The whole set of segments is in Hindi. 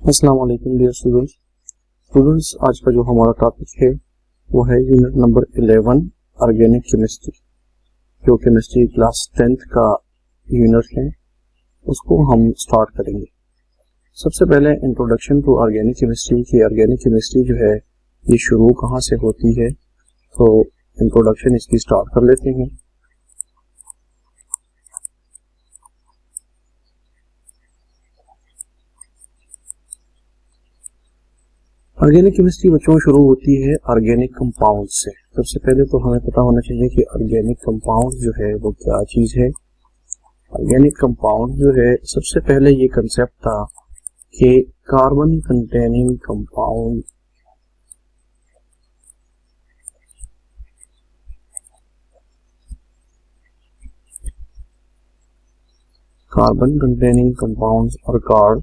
अस्सलाम वालेकुम डियर स्टूडेंट्स, आज का जो हमारा टॉपिक है वो है यूनिट नंबर 11 ऑर्गेनिक केमिस्ट्री, जो केमिस्ट्री क्लास 10th का यूनिट है, उसको हम स्टार्ट करेंगे। सबसे पहले इंट्रोडक्शन टू ऑर्गेनिक केमिस्ट्री की ऑर्गेनिक केमिस्ट्री जो है ये शुरू कहाँ से होती है, तो इंट्रोडक्शन इसकी स्टार्ट कर लेते हैं। ऑर्गेनिक केमिस्ट्री बच्चों शुरू होती है ऑर्गेनिक कंपाउंड से। सबसे पहले तो हमें पता होना चाहिए कि ऑर्गेनिक कंपाउंड जो है वो क्या चीज है। ऑर्गेनिक कंपाउंड जो है, सबसे पहले ये कंसेप्ट था कि carbon containing compound are called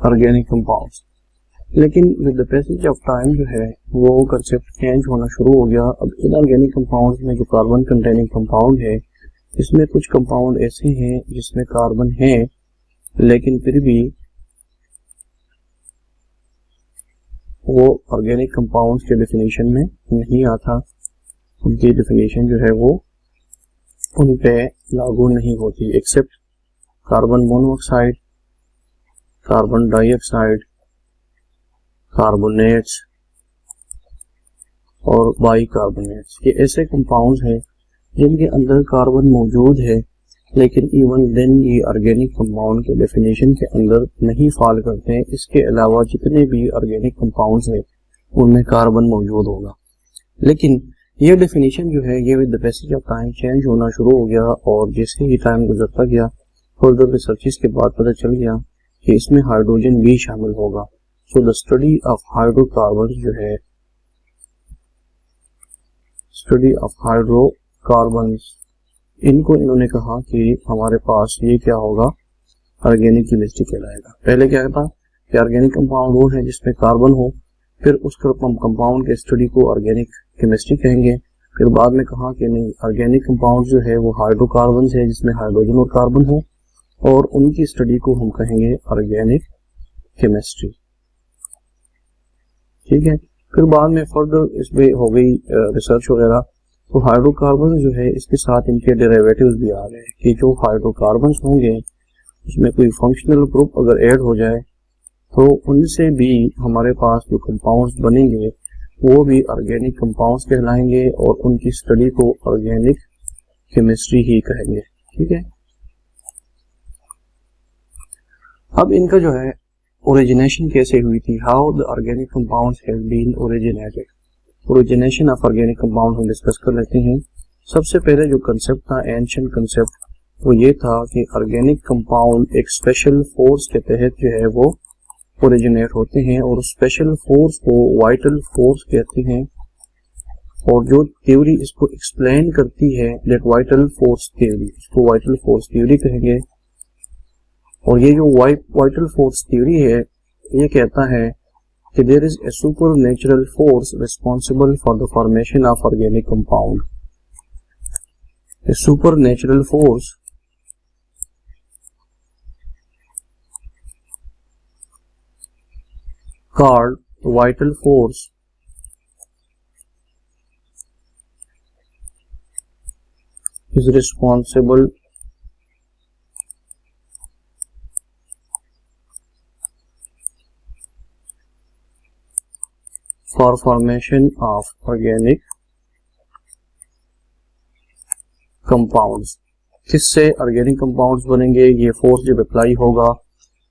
organic compounds. लेकिन with the passage of time जो है वो कंसेप्ट चेंज होना शुरू हो गया। अब इनऑर्गेनिक कंपाउंड्स में जो कार्बन कंटेनिंग कंपाउंड है, इसमें कुछ कंपाउंड ऐसे हैं जिसमें कार्बन है लेकिन फिर भी वो ऑर्गेनिक कंपाउंड्स के डेफिनेशन में नहीं आता। उनकी डेफिनेशन जो है वो उन पे लागू नहीं होती, except carbon monoxide, carbon dioxide, carbonates और बाइकार्बोनेट्स। ये ऐसे कंपाउंड्स हैं जिनके अंदर कार्बन मौजूद है, लेकिन इवन देन ये ऑर्गेनिक कंपाउंड के डेफिनेशन के अंदर नहीं फॉल करते हैं। इसके अलावा जितने भी ऑर्गेनिक कंपाउंड्स हैं उनमें कार्बन मौजूद होगा। लेकिन ये डेफिनेशन जो है ये with the passage of time change होना शुरू हो गया, और जैसे ही टाइम गुजरता गया फर्दर रिसर्चेस के बाद पता चल गया कि इसमें हाइड्रोजन भी शामिल होगा। So the study of hydrocarbon जो है, स्टडी ऑफ हाइड्रोकार्बन, इनको इन्होंने कहा कि हमारे पास ये क्या होगा, ऑर्गेनिक केमिस्ट्री कहलाएगा। पहले क्या था कि ऑर्गेनिक कंपाउंड वो है जिसमें कार्बन हो, फिर उस कंपाउंड के स्टडी को ऑर्गेनिक केमिस्ट्री कहेंगे। फिर बाद में कहा कि नहीं, ऑर्गेनिक कंपाउंड जो है वो हाइड्रोकार्बन है जिसमें हाइड्रोजन और कार्बन हो, और उनकी स्टडी को हम कहेंगे ऑर्गेनिक केमिस्ट्री। ठीक है। फिर बाद में फर्दर इसमें हो गई रिसर्च वगैरह, तो हाइड्रोकार्बन जो है इसके साथ इनके डेरिवेटिव्स भी आ गए कि जो हाइड्रोकार्बन होंगे उसमें कोई फंक्शनल ग्रुप अगर ऐड हो जाए तो उनसे भी हमारे पास जो कंपाउंड्स बनेंगे वो भी ऑर्गेनिक कंपाउंड्स कहलाएंगे, और उनकी स्टडी को ऑर्गेनिक केमिस्ट्री ही कहेंगे। ठीक है। अब इनका जो है ओरिजिनेशन कैसे हुई थी, how the organic compounds have been originated. Origination of organic compound हम डिस्कस कर लेते हैं। सबसे पहले जो कंसेप्ट था, एंशिएंट कंसेप्ट, वो ये था कि ऑर्गेनिक कंपाउंड एक स्पेशल फोर्स के तहत जो है वो ओरिजिनेट होते हैं, और स्पेशल फोर्स को वाइटल फोर्स कहते हैं। और जो थ्योरी इसको एक्सप्लेन करती है, दैट वाइटल फोर्स थ्योरी, इसको वाइटल फोर्स थ्योरी कहेंगे। और ये जो वाइटल फोर्स थ्योरी है ये कहता है कि there is a super natural force responsible for the formation of organic compound. A super natural force called vital force is responsible for formation of organic compounds। किससे ऑर्गेनिक कंपाउंड्स बनेंगे, ये फोर्स जब अप्लाई होगा,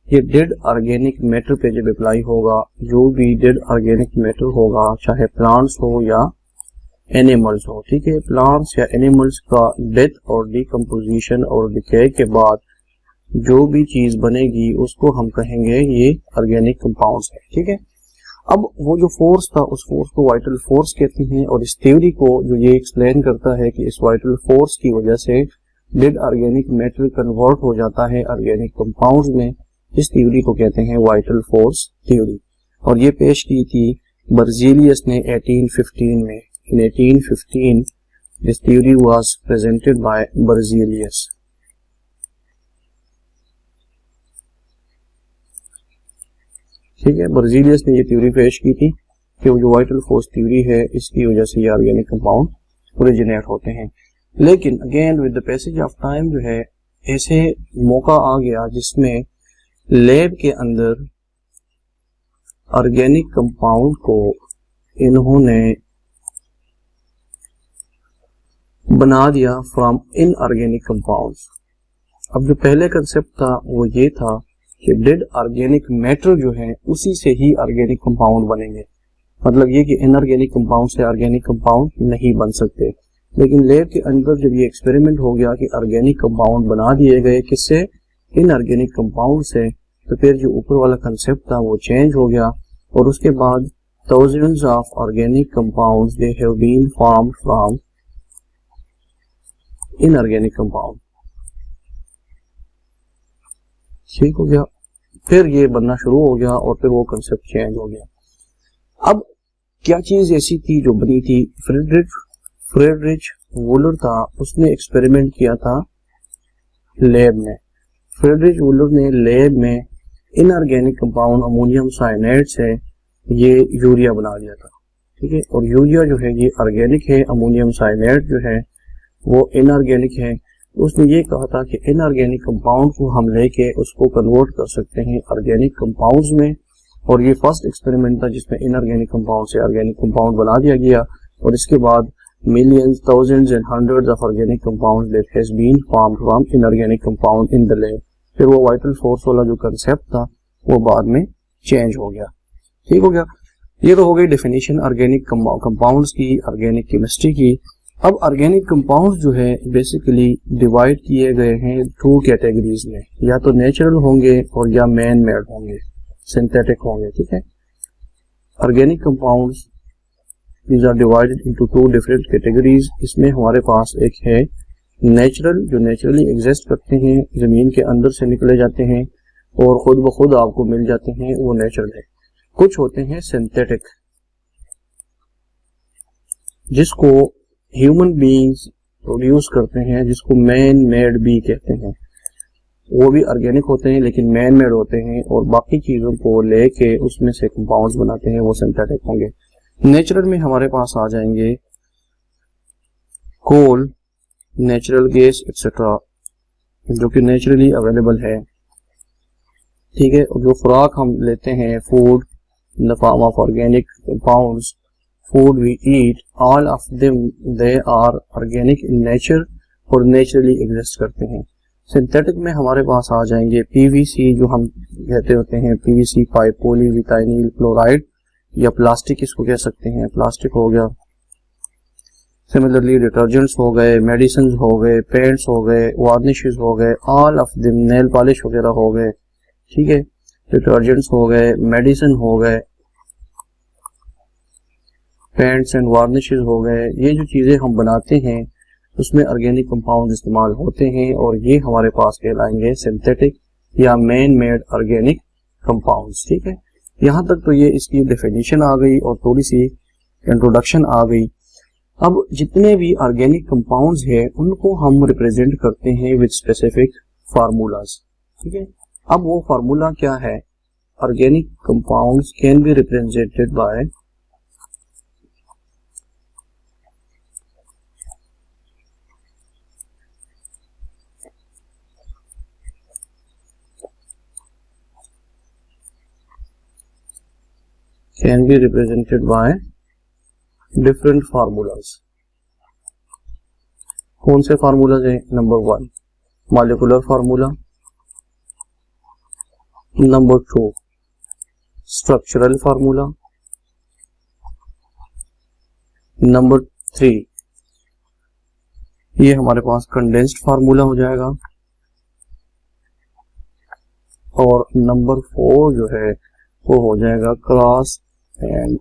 ये डेड ऑर्गेनिक मैटर पे जब अप्लाई होगा, जो भी डेड ऑर्गेनिक मैटर होगा, चाहे प्लांट्स हो या एनिमल्स हो। ठीक है। प्लांट्स या एनिमल्स का डेथ और डिकम्पोजिशन और डिके के बाद जो भी चीज बनेगी उसको हम कहेंगे ये ऑर्गेनिक कंपाउंड्स है। ठीक है। अब वो जो फोर्स था उस फोर्स को वाइटल फोर्स कहते हैं, और इस थ्योरी को जो ये एक्सप्लेन करता है कि इस वाइटल फोर्स की वजह से डेड ऑर्गेनिक मैटर कन्वर्ट हो जाता है ऑर्गेनिक कंपाउंड्स में, इस थ्योरी को कहते हैं वाइटल फोर्स थ्योरी, और ये पेश की थी बर्जीलियस ने 1815 में। इन 1815 this theory was presented by Berzelius. ठीक है, बर्जीलियस ने ये थ्योरी पेश की थी कि वो जो वाइटल फोर्स थ्योरी है इसकी वजह से ये ऑर्गेनिक कंपाउंड ओरिजिनेट होते हैं। लेकिन again with the passage of time जो है ऐसे मौका आ गया जिसमें लैब के अंदर ऑर्गेनिक कंपाउंड को इन्होंने बना दिया फ्रॉम इनऑर्गेनिक कंपाउंड्स। अब जो पहले कंसेप्ट था वो ये था कि डेड ऑर्गेनिक मैटर जो है उसी से ही ऑर्गेनिक कंपाउंड बनेंगे, मतलब ये कि इनऑर्गेनिक कंपाउंड से ऑर्गेनिक कंपाउंड नहीं बन सकते। लेकिन लैब के अंदर जब ये एक्सपेरिमेंट हो गया कि ऑर्गेनिक कंपाउंड बना दिए गए किससे, इनऑर्गेनिक कंपाउंड से, तो फिर जो ऊपर वाला कंसेप्ट था वो चेंज हो गया और उसके बाद thousands of organic compounds they have been formed from inorganic compound. ठीक हो गया, फिर ये बनना शुरू हो गया और फिर वो कंसेप्ट चेंज हो गया। अब क्या चीज ऐसी थी जो बनी थी, फ्रेडरिच वूलर था, उसने एक्सपेरिमेंट किया था लैब में। फ्रेडरिच वूलर ने लैब में इनऑर्गेनिक कंपाउंड अमोनियम साइनाइड से ये यूरिया बना दिया था। ठीक है, और यूरिया जो है ये ऑर्गेनिक है, अमोनियम साइनाइड जो है वो इनऑर्गेनिक है। उसने ये कहा था कि इनऑर्गेनिक कंपाउंड को हम लेके उसको कन्वर्ट कर सकते हैं ऑर्गेनिक कंपाउंड्स में, और ये फर्स्ट एक्सपेरिमेंट था जिसमें इनऑर्गेनिक कंपाउंड से ऑर्गेनिक कंपाउंड बना दिया गया। और इसके बाद millions, thousands and hundreds of organic compounds that has been formed from inorganic compound in the lab. फिर वो वाइटल फोर्स वाला जो कंसेप्ट था वो बाद में चेंज हो गया। ठीक हो गया, ये तो हो गई डेफिनेशन ऑर्गेनिक कंपाउंड्स की, ऑर्गेनिक केमिस्ट्री की। अब ऑर्गेनिक कंपाउंड्स जो है बेसिकली डिवाइड किए गए हैं टू कैटेगरीज में, या तो नेचुरल होंगे और या मैन मेड होंगे, सिंथेटिक होंगे। ठीक है, organic compounds these are divided into two different categories. इसमें हमारे पास एक है नेचुरल, जो नेचुरली एग्जिस्ट करते हैं, जमीन के अंदर से निकले जाते हैं और खुद ब खुद आपको मिल जाते हैं, वो नेचुरल है। कुछ होते हैं सिंथेटिक, जिसको ह्यूमन बीइंग्स प्रोड्यूस करते हैं, जिसको मैन मेड भी कहते हैं। वो भी ऑर्गेनिक होते हैं लेकिन मैन मेड होते हैं, और बाकी चीजों को लेके उसमें से कंपाउंड्स बनाते हैं, वो सिंथेटिक होंगे। नेचुरल में हमारे पास आ जाएंगे कोल, नेचुरल गैस एक्सेट्रा, जो कि नेचुरली अवेलेबल है। ठीक है, और जो खुराक हम लेते हैं, food in the form of organic compounds, food we eat, all of them they are organic in nature और naturally exist करते हैं। सिंथेटिक में हमारे पास आ जाएंगे पीवीसी, जो हम कहते होते हैं पीवीसी पाइप, पॉलीविटाइनिल क्लोराइड, या प्लास्टिक इसको कह सकते हैं, प्लास्टिक हो गया। सिमिलरली डिटर्जेंट्स हो गए, मेडिसिन हो गए, पेंट्स हो गए, वार्निशेस हो गए, all of them, nail polish वगैरह हो गए। ठीक है, डिटर्जेंट्स हो गए, मेडिसिन हो गए, पेंट्स एंड वार्निशेस हो गए। ये जो चीजें हम बनाते हैं उसमें ऑर्गेनिक कंपाउंड इस्तेमाल होते हैं, और ये हमारे पास कहलाएंगे सिंथेटिक या मैन मेड ऑर्गेनिक कंपाउंड्स। ठीक है, यहाँ तक तो ये इसकी डेफिनेशन आ गई और थोड़ी सी इंट्रोडक्शन आ गई। अब जितने भी ऑर्गेनिक कंपाउंड्स हैं उनको हम रिप्रेजेंट करते हैं विद स्पेसिफिक फार्मूलाज। ठीक है, अब वो फार्मूला क्या है, organic compounds can be represented by can be represented by different formulas। कौन से फार्मूलाज हैं? Number 1 molecular formula, number 2 structural formula, number 3 ये हमारे पास कंडेंस्ड फार्मूला हो जाएगा, और नंबर 4 जो है वो हो जाएगा क्रॉस एंड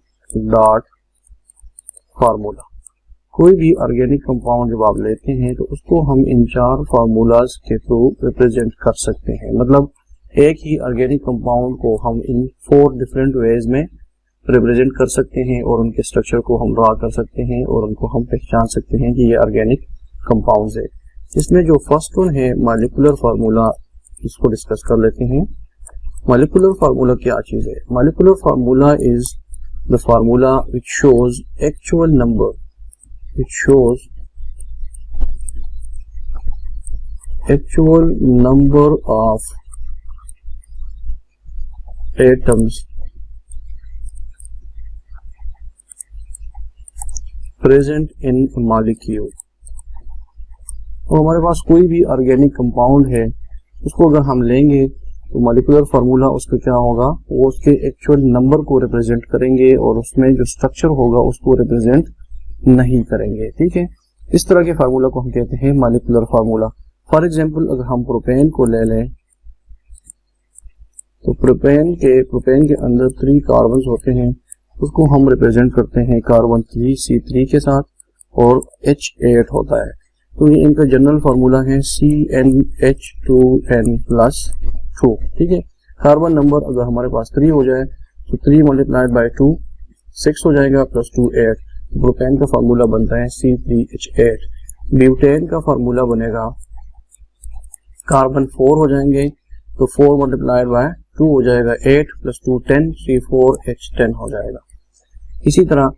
डॉट फार्मूला। कोई भी ऑर्गेनिक कंपाउंड जब आप लेते हैं तो उसको हम इन 4 फार्मूलाज के थ्रू रिप्रेजेंट कर सकते हैं। मतलब एक ही ऑर्गेनिक कंपाउंड को हम इन 4 डिफरेंट वेज में रिप्रेजेंट कर सकते हैं और उनके स्ट्रक्चर को हम ड्रा कर सकते हैं और उनको हम पहचान सकते हैं कि ये ऑर्गेनिक कंपाउंड्स है। इसमें जो फर्स्ट वन है मॉलिक्यूलर फार्मूला, इसको डिस्कस कर लेते हैं। मॉलिक्यूलर फार्मूला क्या चीज है? Molecular formula is the formula which shows actual number, which shows actual number of atoms present in molecule। तो हमारे पास कोई भी ऑर्गेनिक कंपाउंड है, उसको अगर हम लेंगे तो मॉलिक्यूलर फार्मूला उसका क्या होगा, वो उसके एक्चुअल नंबर को रिप्रेजेंट करेंगे और उसमें जो स्ट्रक्चर होगा उसको रिप्रेजेंट नहीं करेंगे। ठीक है, इस तरह के फार्मूला को हम कहते हैं मॉलिक्यूलर फार्मूला। फॉर एग्जाम्पल अगर हम प्रोपेन को ले लें तो प्रोपेन के अंदर 3 कार्बन होते हैं, उसको हम रिप्रेजेंट करते हैं कार्बन 3C3 के साथ और H8 होता है। तो ये इनका जनरल फार्मूला है CnH2n+2। ठीक है, कार्बन नंबर अगर हमारे पास 3 हो जाए तो 3 × 2 6 हो जाएगा, +2 8। प्रोपेन का फार्मूला बनता है C3H8। ब्यूटेन का फार्मूला बनेगा, कार्बन 4 हो जाएंगे तो 4 × 2 हो जाएगा 8 + 2 10, C4H10 हो जाएगा। इसी तरह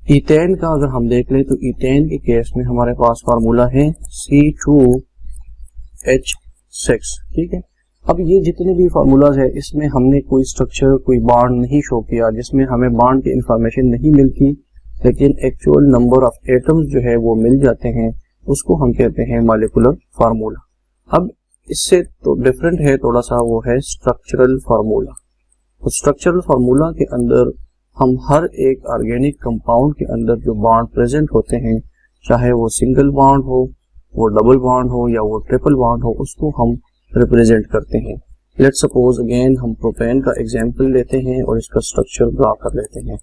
ईथेन का अगर हम देख लें तो ईथेन के केस में हमारे पास फार्मूला है C2H6। ठीक है, अब ये जितने भी फार्मूलाज है इसमें हमने कोई स्ट्रक्चर, कोई बॉन्ड नहीं शो किया, जिसमें हमें बॉन्ड की इंफॉर्मेशन नहीं मिलती लेकिन एक्चुअल नंबर ऑफ एटम्स जो है वो मिल जाते हैं, उसको हम कहते हैं मॉलिक्यूलर फार्मूला। अब इससे तो डिफरेंट है थोड़ा सा, वो है स्ट्रक्चरल फार्मूला। तो स्ट्रक्चरल फार्मूला के अंदर हम हर एक ऑर्गेनिक कंपाउंड के अंदर जो बॉन्ड प्रेजेंट होते हैं, चाहे वो सिंगल बॉन्ड हो, वो डबल बॉन्ड हो या वो ट्रिपल बॉन्ड हो, उसको हम रिप्रेजेंट करते हैं। लेट्स सपोज अगेन हम प्रोपेन का एग्जांपल लेते हैं और इसका स्ट्रक्चर ड्रा कर लेते हैं।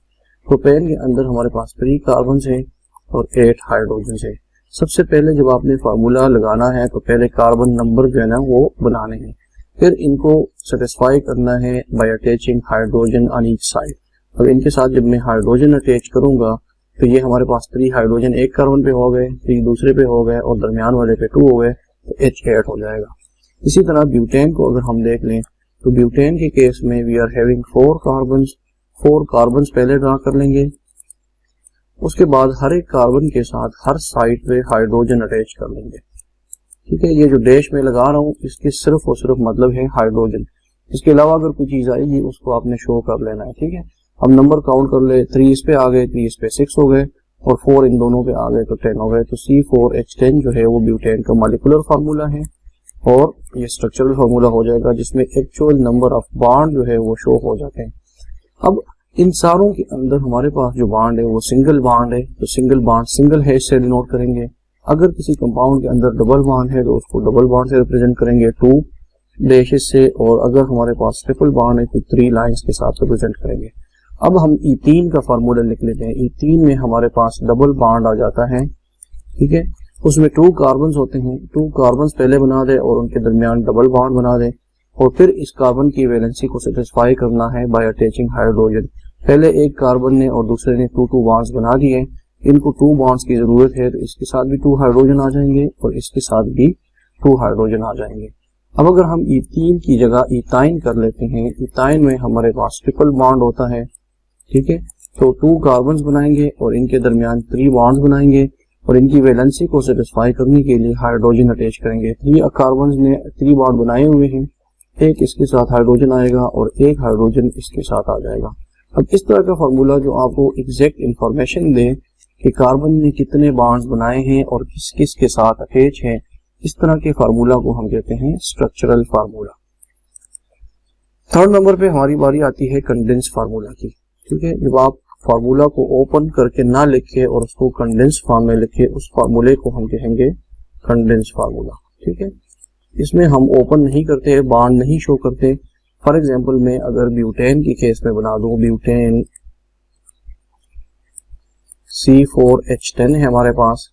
प्रोपेन के अंदर हमारे पास 3 कार्बन है और 8 हाइड्रोजन है। सबसे पहले जब आपने फार्मूला लगाना है तो पहले कार्बन नंबर जो है ना वो बनाने हैं, फिर इनको सेटिस्फाई करना है bye attaching hydrogen on each side. अब इनके साथ जब मैं हाइड्रोजन अटैच करूंगा तो ये हमारे पास 3 हाइड्रोजन एक कार्बन पे हो गए, 3 दूसरे पे हो गए और दरमियान वाले पे 2 हो गए, तो H8 हो जाएगा। इसी तरह ब्यूटेन को अगर हम देख लें तो ब्यूटेन के केस में वी आर हैविंग 4 कार्बन पहले ड्रा कर लेंगे, उसके बाद हर एक कार्बन के साथ हर साइड पे हाइड्रोजन अटैच कर लेंगे। ठीक है, ये जो डैश में लगा रहा हूँ इसके सिर्फ और सिर्फ मतलब है हाइड्रोजन, इसके अलावा अगर कोई चीज आएगी उसको आपने शो कर लेना है। ठीक है, हम नंबर काउंट कर ले, 3 इस पे आ गए, 3 इस पे 6 हो गए और 4 इन दोनों पे आ गए तो 10 हो गए। तो C4H10 जो है वो ब्यूटेन का मॉलिक्यूलर फार्मूला है और ये स्ट्रक्चरल फार्मूला हो जाएगा जिसमें एक्चुअल नंबर ऑफ बॉन्ड जो है वो शो हो जाते हैं। अब इन सारों के अंदर हमारे पास जो बॉन्ड है वो सिंगल बॉन्ड है, तो सिंगल बॉन्ड सिंगल है इससे डिनोट करेंगे। अगर किसी कंपाउंड के अंदर डबल बॉन्ड है तो उसको डबल बॉन्ड से रिप्रेजेंट करेंगे 2 डैशेस से, और अगर हमारे पास ट्रिपल बॉन्ड है तो 3 लाइंस के साथ रिप्रेजेंट करेंगे। अब हम ईथीन का फार्मूला लिख लेते हैं। ईथीन में हमारे पास डबल बॉन्ड आ जाता है। ठीक है, उसमें 2 कार्बन होते हैं, 2 कार्बन पहले बना दे और उनके दरमियान डबल बॉन्ड बना दे और फिर इस कार्बन की वैलेंसी को सेटिस्फाई करना है बाय अटैचिंग हाइड्रोजन। पहले एक कार्बन ने और दूसरे ने 2 बॉन्ड्स बना दिए, इनको 2 बॉन्ड्स की जरूरत है तो इसके साथ भी 2 हाइड्रोजन आ जाएंगे और इसके साथ भी 2 हाइड्रोजन आ जाएंगे। अब अगर हम ईथीन की जगह इथाइन कर लेते हैं, इथाइन में हमारे पास ट्रिपल बॉन्ड होता है। ठीक है, तो 2 कार्बन बनाएंगे और इनके दरमियान 3 बॉन्ड्स बनाएंगे और इनकी वैलेंसी को सेटिस्फाई करने के लिए हाइड्रोजन अटैच करेंगे। 3 कार्बन ने 3 बॉन्ड बनाए हुए हैं, एक इसके साथ हाइड्रोजन आएगा और एक हाइड्रोजन इसके साथ आ जाएगा। अब इस तरह का फार्मूला जो आपको एग्जैक्ट इंफॉर्मेशन दे कि कार्बन ने कितने बॉन्ड्स बनाए हैं और किस किस के साथ अटैच हैं, इस तरह के फार्मूला को हम कहते हैं स्ट्रक्चरल फार्मूला। 3rd नंबर पे हमारी बारी आती है कंडेंस फार्मूला की। ठीक है, जब आप फार्मूला को ओपन करके ना लिखे और उसको कंडेंस फॉर्म में लिखे, उस फार्मूले को हम कहेंगे कंडेंस फार्मूला। ठीक है, इसमें हम ओपन नहीं करते, बॉन्ड नहीं शो करते। फॉर एग्जाम्पल मैं अगर ब्यूटेन की केस में बना दूं, ब्यूटेन C4H10 है हमारे पास,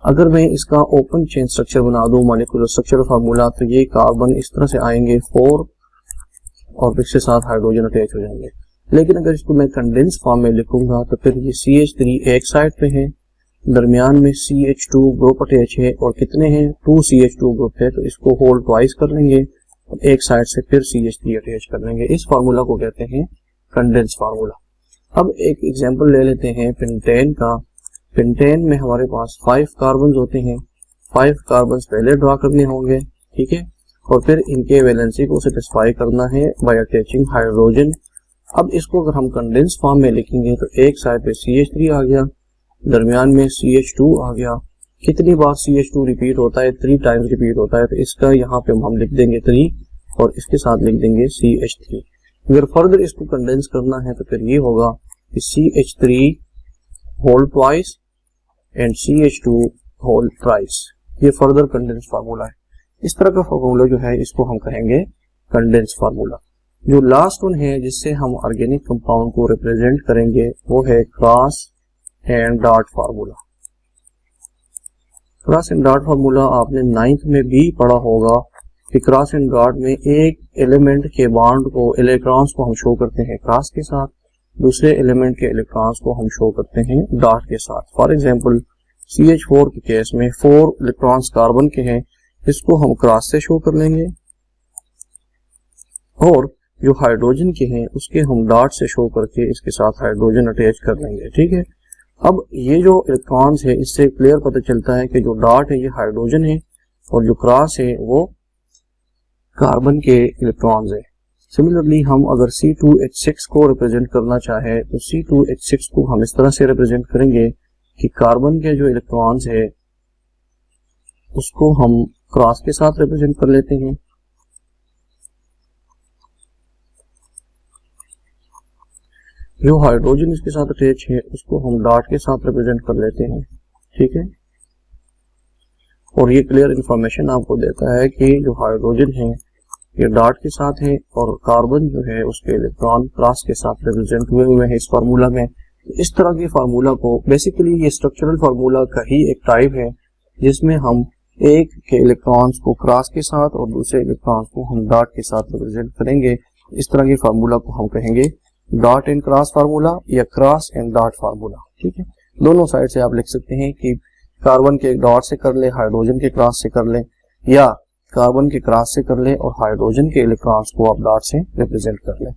अगर मैं इसका ओपन चेन स्ट्रक्चर बना दूं मॉलिक्यूलर स्ट्रक्चर फार्मूला, तो ये कार्बन इस तरह से आएंगे, 4 और इसके साथ हाइड्रोजन अटैच हो जाएंगे। लेकिन अगर इसको मैं कंडेंस फॉर्म में लिखूंगा तो फिर ये CH3 एक साइड पे है, दरमियान में CH2 ग्रुप अटैच है और कितने हैं 2 CH2 ग्रुप है, तो इसको होल ट्वाइस कर लेंगे और एक साइड से फिर CH3 अटैच कर लेंगे। इस फार्मूला को कहते हैं कंडेंस फार्मूला। अब एक एग्जांपल ले लेते हैं पेंटेन का। पेंटेन में हमारे पास 5 कार्बन होते हैं, 5 कार्बन पहले ड्रा करने होंगे, ठीक है, और फिर इनके वैलेंसी को सेटिस्फाई करना है बाय अटैचिंग हाइड्रोजन। अब इसको अगर हम कंडेंस फॉर्म में लिखेंगे तो एक साइड पे CH3 आ गया, दरमियान में CH2 आ गया। कितनी बार CH2 रिपीट होता है? 3 टाइम्स रिपीट होता है, तो इसका यहाँ पे हम लिख देंगे 3 और इसके साथ लिख देंगे CH3। अगर फर्दर इसको कंडेंस करना है तो फिर ये होगा कि CH3 whole twice and CH2 whole thrice. ये फर्दर कंडेंस फार्मूला है। इस तरह का फार्मूला जो है इसको हम कहेंगे कंडेंस फार्मूला। जो लास्ट वन है जिससे हम ऑर्गेनिक कंपाउंड को रिप्रेजेंट करेंगे वो है cross and dot formula. Cross and dot formula आपने 9th में भी पढ़ा होगा कि क्रॉस एंड डॉट में एक एलिमेंट के बॉन्ड को, इलेक्ट्रॉन्स को हम शो करते हैं क्रॉस के साथ, दूसरे एलिमेंट के इलेक्ट्रॉन्स को हम शो करते हैं डॉट के साथ। फॉर एग्जांपल CH4 के केस में 4 इलेक्ट्रॉन्स कार्बन के हैं, इसको हम क्रॉस से शो कर लेंगे, और जो हाइड्रोजन के हैं उसके हम डॉट से शो करके इसके साथ हाइड्रोजन अटैच कर लेंगे, ठीक है। अब ये जो इलेक्ट्रॉन्स है इससे क्लियर पता चलता है कि जो डॉट है ये हाइड्रोजन है और जो क्रॉस है वो कार्बन के इलेक्ट्रॉन्स है। सिमिलरली हम अगर C2H6 को रिप्रेजेंट करना चाहे तो C2H6 को हम इस तरह से रिप्रेजेंट करेंगे कि कार्बन के जो इलेक्ट्रॉन्स है उसको हम क्रॉस के साथ रिप्रेजेंट कर लेते हैं, जो हाइड्रोजन इसके साथ अटैच है उसको हम डॉट के साथ रिप्रेजेंट कर लेते हैं, ठीक है। और ये क्लियर इंफॉर्मेशन आपको देता है कि जो हाइड्रोजन है ये डॉट के साथ है और कार्बन जो है उसके इलेक्ट्रॉन क्रॉस के साथ रिप्रेजेंट हुए हैं इस फार्मूला में। इस तरह के फार्मूला को बेसिकली ये स्ट्रक्चरल फार्मूला का ही एक टाइप है जिसमें हम एक के इलेक्ट्रॉन्स को क्रॉस के साथ और दूसरे इलेक्ट्रॉन्स को हम डॉट के साथ रिप्रेजेंट करेंगे। इस तरह के फार्मूला को हम कहेंगे डॉट एंड क्रॉस फार्मूला या क्रॉस एंड डॉट फार्मूला, ठीक है। दोनों साइड से आप लिख सकते हैं कि कार्बन के डॉट से कर ले, हाइड्रोजन के क्रॉस से कर ले, या कार्बन के क्रॉस से कर ले और हाइड्रोजन के इलेक्ट्रॉन्स को आप डॉट से रिप्रेजेंट कर ले।